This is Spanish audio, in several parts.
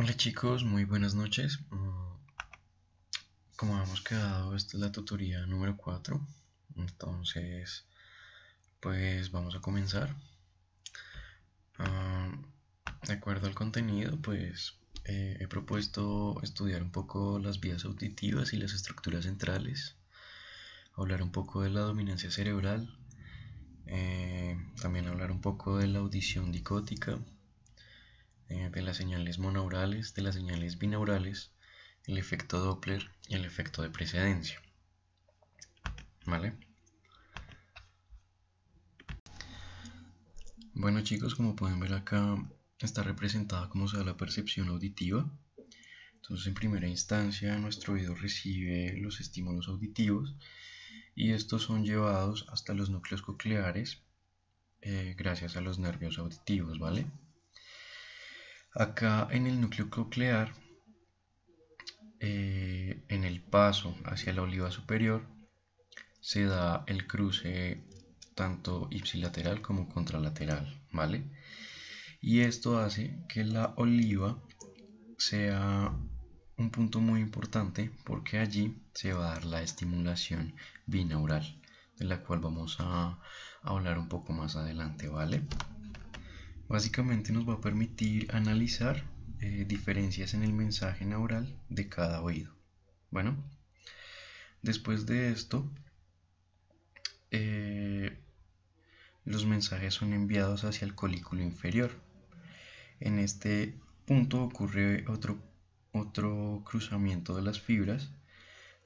Hola chicos, muy buenas noches. Como hemos quedado, esta es la tutoría número 4. Entonces, pues vamos a comenzar. Ah, de acuerdo al contenido, pues he propuesto estudiar un poco las vías auditivas y las estructuras centrales, hablar un poco de la dominancia cerebral, también hablar un poco de la audición dicótica, de las señales monaurales, de las señales binaurales, el efecto Doppler y el efecto de precedencia. ¿Vale? Bueno chicos, como pueden ver acá está representada como se da la percepción auditiva. Entonces en primera instancia nuestro oído recibe los estímulos auditivos y estos son llevados hasta los núcleos cocleares gracias a los nervios auditivos, ¿vale? Acá en el núcleo coclear, en el paso hacia la oliva superior, se da el cruce tanto ipsilateral como contralateral, ¿vale? Y esto hace que la oliva sea un punto muy importante porque allí se va a dar la estimulación binaural, de la cual vamos a hablar un poco más adelante, ¿vale? Básicamente nos va a permitir analizar diferencias en el mensaje neural de cada oído. Bueno, después de esto, eh, los mensajes son enviados hacia el colículo inferior. En este punto ocurre otro cruzamiento de las fibras,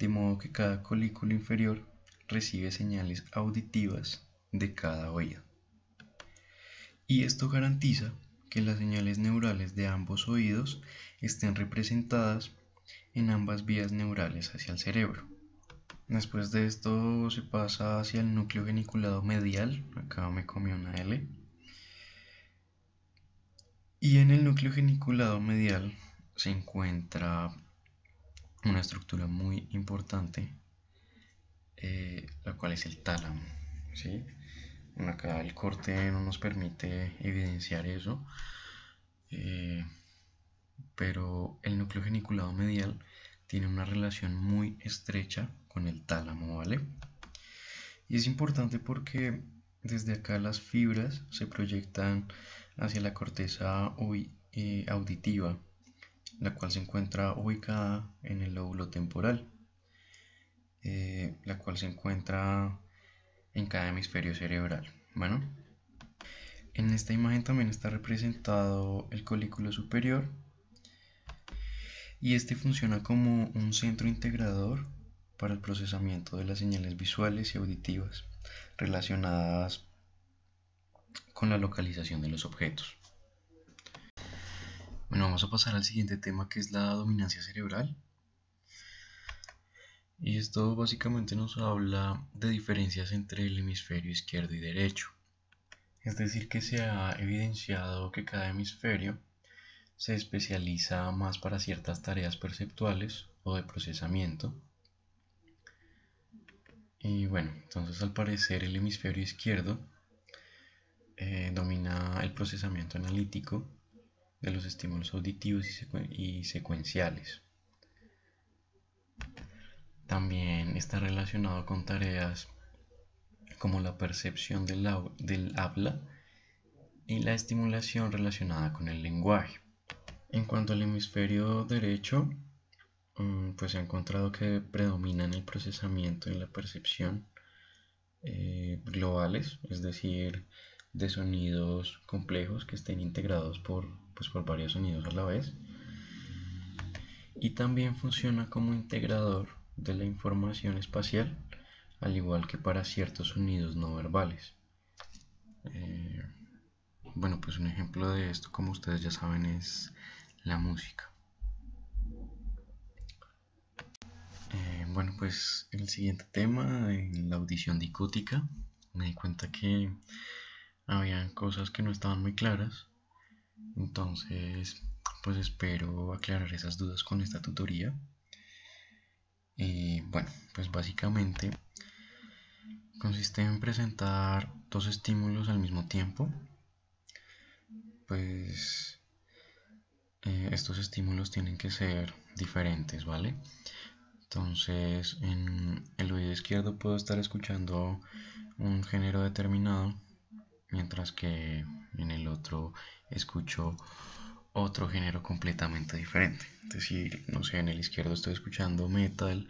de modo que cada colículo inferior recibe señales auditivas de cada oído. Y esto garantiza que las señales neurales de ambos oídos estén representadas en ambas vías neurales hacia el cerebro. Después de esto se pasa hacia el núcleo geniculado medial, acá me comió una L, y en el núcleo geniculado medial se encuentra una estructura muy importante, la cual es el tálamo, ¿sí? Acá el corte no nos permite evidenciar eso, eh, pero el núcleo geniculado medial tiene una relación muy estrecha con el tálamo, ¿vale? Y es importante porque desde acá las fibras se proyectan hacia la corteza auditiva, la cual se encuentra ubicada en el lóbulo temporal, la cual se encuentra en cada hemisferio cerebral. Bueno, en esta imagen también está representado el colículo superior y este funciona como un centro integrador para el procesamiento de las señales visuales y auditivas relacionadas con la localización de los objetos. Bueno, vamos a pasar al siguiente tema, que es la dominancia cerebral. Y esto básicamente nos habla de diferencias entre el hemisferio izquierdo y derecho. Es decir, que se ha evidenciado que cada hemisferio se especializa más para ciertas tareas perceptuales o de procesamiento. Y bueno, entonces al parecer el hemisferio izquierdo domina el procesamiento analítico de los estímulos auditivos y secuenciales. También está relacionado con tareas como la percepción del habla y la estimulación relacionada con el lenguaje. En cuanto al hemisferio derecho, pues se ha encontrado que predominan el procesamiento y la percepción globales, es decir, de sonidos complejos que estén integrados por varios sonidos a la vez. Y también funciona como integrador de la información espacial, al igual que para ciertos sonidos no verbales. Eh, bueno, pues un ejemplo de esto, como ustedes ya saben, es la música. Bueno, pues el siguiente tema, en la audición dicótica, me di cuenta que habían cosas que no estaban muy claras, entonces pues espero aclarar esas dudas con esta tutoría. Y bueno, pues básicamente consiste en presentar dos estímulos al mismo tiempo, pues estos estímulos tienen que ser diferentes, ¿vale? Entonces, en el oído izquierdo puedo estar escuchando un género determinado, mientras que en el otro escucho otro género completamente diferente. Es decir, no sé, en el izquierdo estoy escuchando metal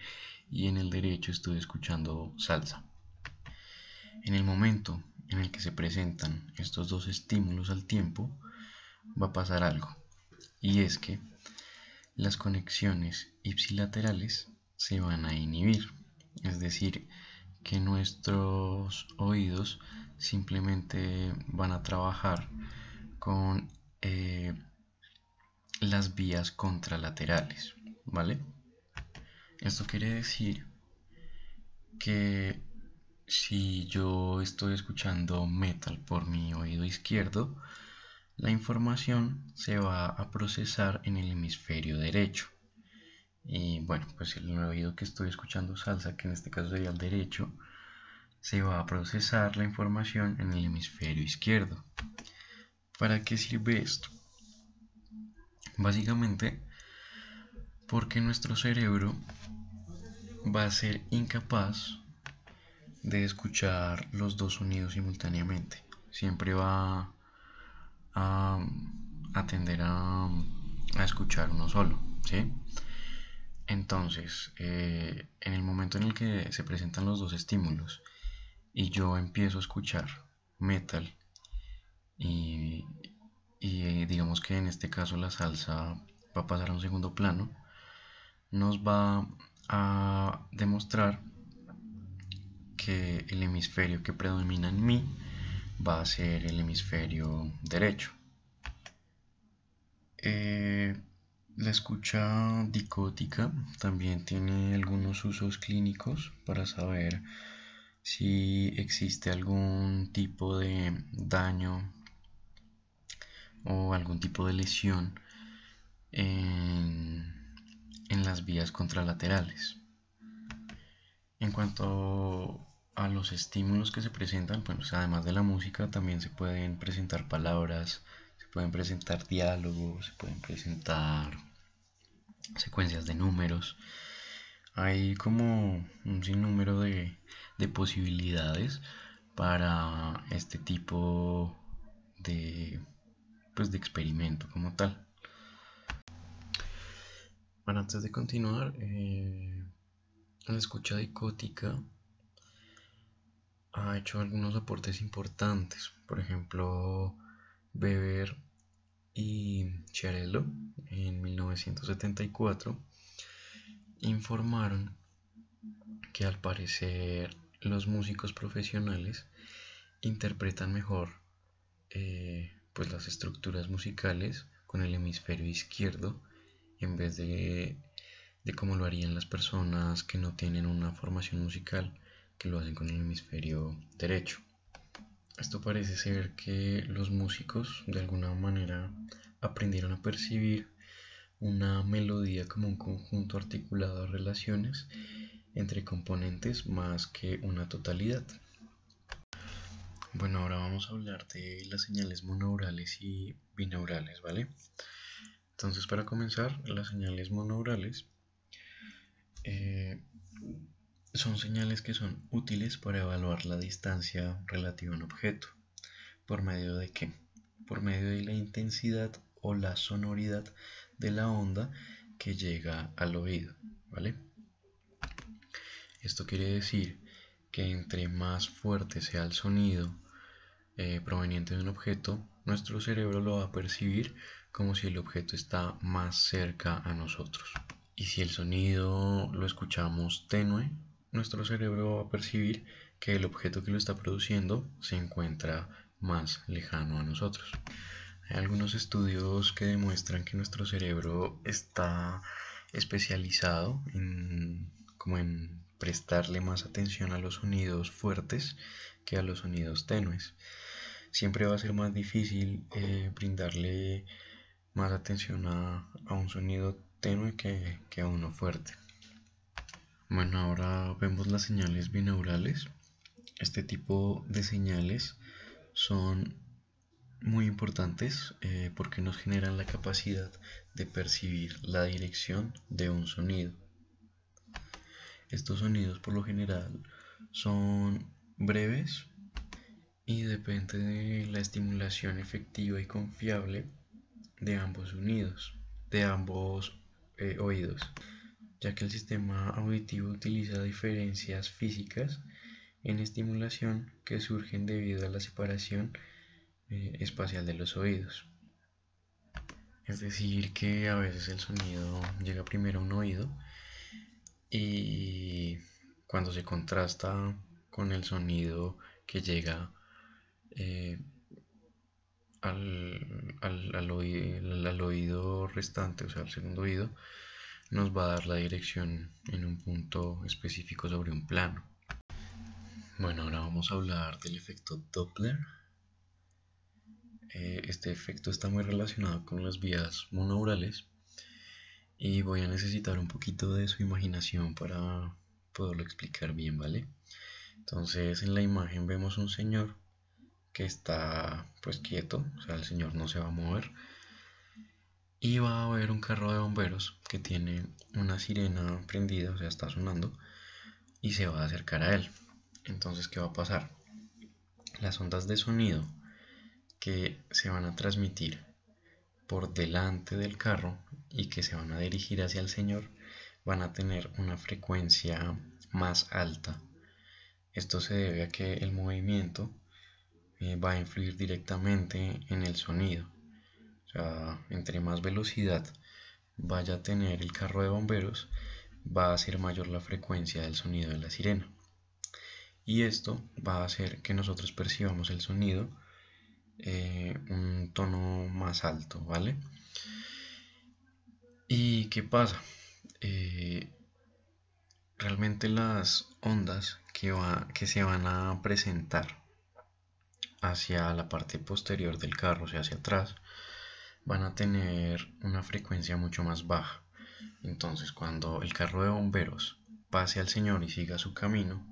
y en el derecho estoy escuchando salsa. En el momento en el que se presentan estos dos estímulos al tiempo, va a pasar algo, y es que las conexiones ipsilaterales se van a inhibir, es decir, que nuestros oídos simplemente van a trabajar con las vías contralaterales, ¿vale? Esto quiere decir que si yo estoy escuchando metal por mi oído izquierdo, la información se va a procesar en el hemisferio derecho. Y bueno, pues el oído que estoy escuchando salsa, que en este caso sería el derecho, se va a procesar la información en el hemisferio izquierdo. ¿Para qué sirve esto? Básicamente porque nuestro cerebro va a ser incapaz de escuchar los dos sonidos simultáneamente. Siempre va a, tender a escuchar uno solo, ¿sí? Entonces, en el momento en el que se presentan los dos estímulos y yo empiezo a escuchar metal y, digamos que en este caso la salsa va a pasar a un segundo plano, nos va a demostrar que el hemisferio que predomina en mí va a ser el hemisferio derecho. La escucha dicótica también tiene algunos usos clínicos para saber si existe algún tipo de daño o algún tipo de lesión en las vías contralaterales. En cuanto a los estímulos que se presentan, pues además de la música también se pueden presentar palabras, se pueden presentar diálogos, se pueden presentar secuencias de números. Hay como un sinnúmero de posibilidades para este tipo de, pues, de experimento como tal. Bueno, antes de continuar, la escucha dicótica ha hecho algunos aportes importantes. Por ejemplo, Weber y Chiarello en 1974 informaron que al parecer los músicos profesionales interpretan mejor pues las estructuras musicales con el hemisferio izquierdo en vez de como lo harían las personas que no tienen una formación musical, que lo hacen con el hemisferio derecho. Esto parece ser que los músicos de alguna manera aprendieron a percibir una melodía como un conjunto articulado de relaciones entre componentes más que una totalidad. Bueno, ahora vamos a hablar de las señales mononeurales y bineurales, ¿vale? Entonces, para comenzar, las señales mononeurales son señales que son útiles para evaluar la distancia relativa a un objeto. ¿Por medio de qué? Por medio de la intensidad o la sonoridad de la onda que llega al oído, ¿vale? Esto quiere decir que entre más fuerte sea el sonido proveniente de un objeto, nuestro cerebro lo va a percibir como si el objeto está más cerca a nosotros. Y si el sonido lo escuchamos tenue, nuestro cerebro va a percibir que el objeto que lo está produciendo se encuentra más lejano a nosotros. Hay algunos estudios que demuestran que nuestro cerebro está especializado como en prestarle más atención a los sonidos fuertes que a los sonidos tenues. Siempre va a ser más difícil brindarle más atención a un sonido tenue que a uno fuerte. Bueno, ahora vemos las señales binaurales. Este tipo de señales son muy importantes porque nos generan la capacidad de percibir la dirección de un sonido. Estos sonidos por lo general son breves y depende de la estimulación efectiva y confiable de ambos sonidos, de ambos oídos, ya que el sistema auditivo utiliza diferencias físicas en estimulación que surgen debido a la separación espacial de los oídos. Es decir, que a veces el sonido llega primero a un oído y cuando se contrasta con el sonido que llega eh, al oído restante, o sea, al segundo oído, nos va a dar la dirección en un punto específico sobre un plano. Bueno, ahora vamos a hablar del efecto Doppler. Este efecto está muy relacionado con las vías monoaurales y voy a necesitar un poquito de su imaginación para poderlo explicar bien, ¿vale? Entonces en la imagen vemos un señor que está pues quieto, o sea, el señor no se va a mover y va a haber un carro de bomberos que tiene una sirena prendida, o sea, está sonando y se va a acercar a él. Entonces, ¿qué va a pasar? Las ondas de sonido que se van a transmitir por delante del carro y que se van a dirigir hacia el señor van a tener una frecuencia más alta. Esto se debe a que el movimiento va a influir directamente en el sonido. O sea, entre más velocidad vaya a tener el carro de bomberos, va a ser mayor la frecuencia del sonido de la sirena. Y esto va a hacer que nosotros percibamos el sonido un tono más alto, ¿vale? ¿Y qué pasa? Eh, Realmente las ondas que se van a presentar hacia la parte posterior del carro, o sea, hacia atrás, van a tener una frecuencia mucho más baja. Entonces, cuando el carro de bomberos pase al señor y siga su camino,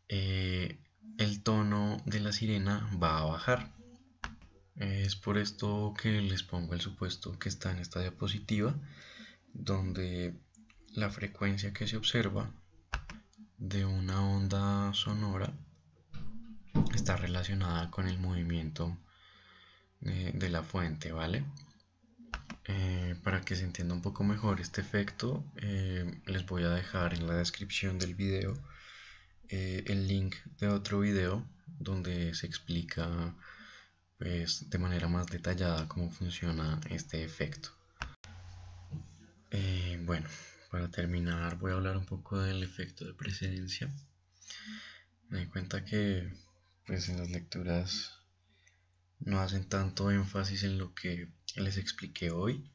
eh, el tono de la sirena va a bajar. Es por esto que les pongo el supuesto que está en esta diapositiva, donde la frecuencia que se observa de una onda sonora está relacionada con el movimiento de la fuente, ¿vale? Para que se entienda un poco mejor este efecto, les voy a dejar en la descripción del video el link de otro video donde se explica pues, de manera más detallada cómo funciona este efecto. Bueno, para terminar voy a hablar un poco del efecto de precedencia. Me di cuenta que pues en las lecturas no hacen tanto énfasis en lo que les expliqué hoy,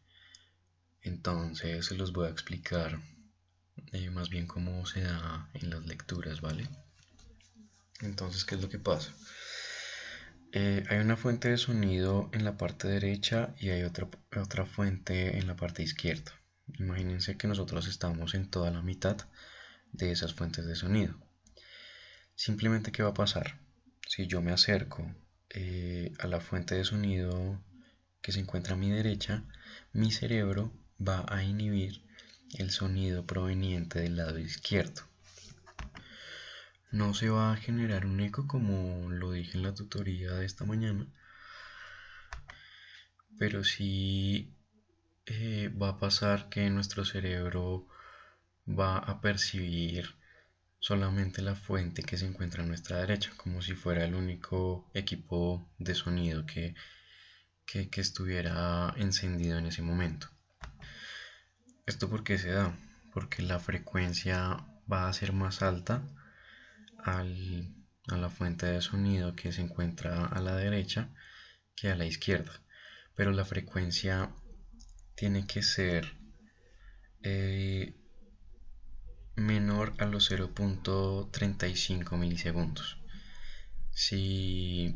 entonces se los voy a explicar más bien cómo se da en las lecturas, ¿vale? Entonces, ¿qué es lo que pasa? Hay una fuente de sonido en la parte derecha y hay otra fuente en la parte izquierda. Imagínense que nosotros estamos en toda la mitad de esas fuentes de sonido. Simplemente, ¿qué va a pasar? Si yo me acerco a la fuente de sonido que se encuentra a mi derecha, mi cerebro va a inhibir el sonido proveniente del lado izquierdo. No se va a generar un eco como lo dije en la tutoría de esta mañana, pero sí va a pasar que nuestro cerebro va a percibir solamente la fuente que se encuentra a nuestra derecha, como si fuera el único equipo de sonido que estuviera encendido en ese momento. ¿Esto por qué se da? Porque la frecuencia va a ser más alta a la fuente de sonido que se encuentra a la derecha que a la izquierda. Pero la frecuencia tiene que ser eh, menor a los 0.35 milisegundos. Si,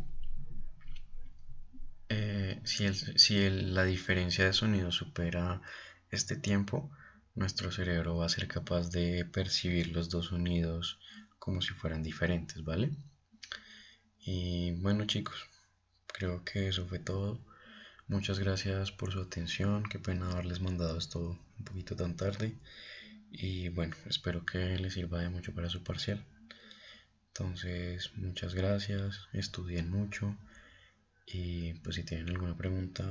la diferencia de sonido supera este tiempo, nuestro cerebro va a ser capaz de percibir los dos sonidos como si fueran diferentes, ¿vale? Y bueno chicos, creo que eso fue todo. Muchas gracias por su atención, qué pena haberles mandado esto un poquito tan tarde. Y bueno, espero que les sirva de mucho para su parcial. Entonces, muchas gracias, estudien mucho y pues si tienen alguna pregunta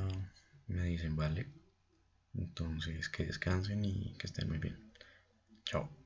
me dicen, vale. Entonces, que descansen y que estén muy bien. Chao.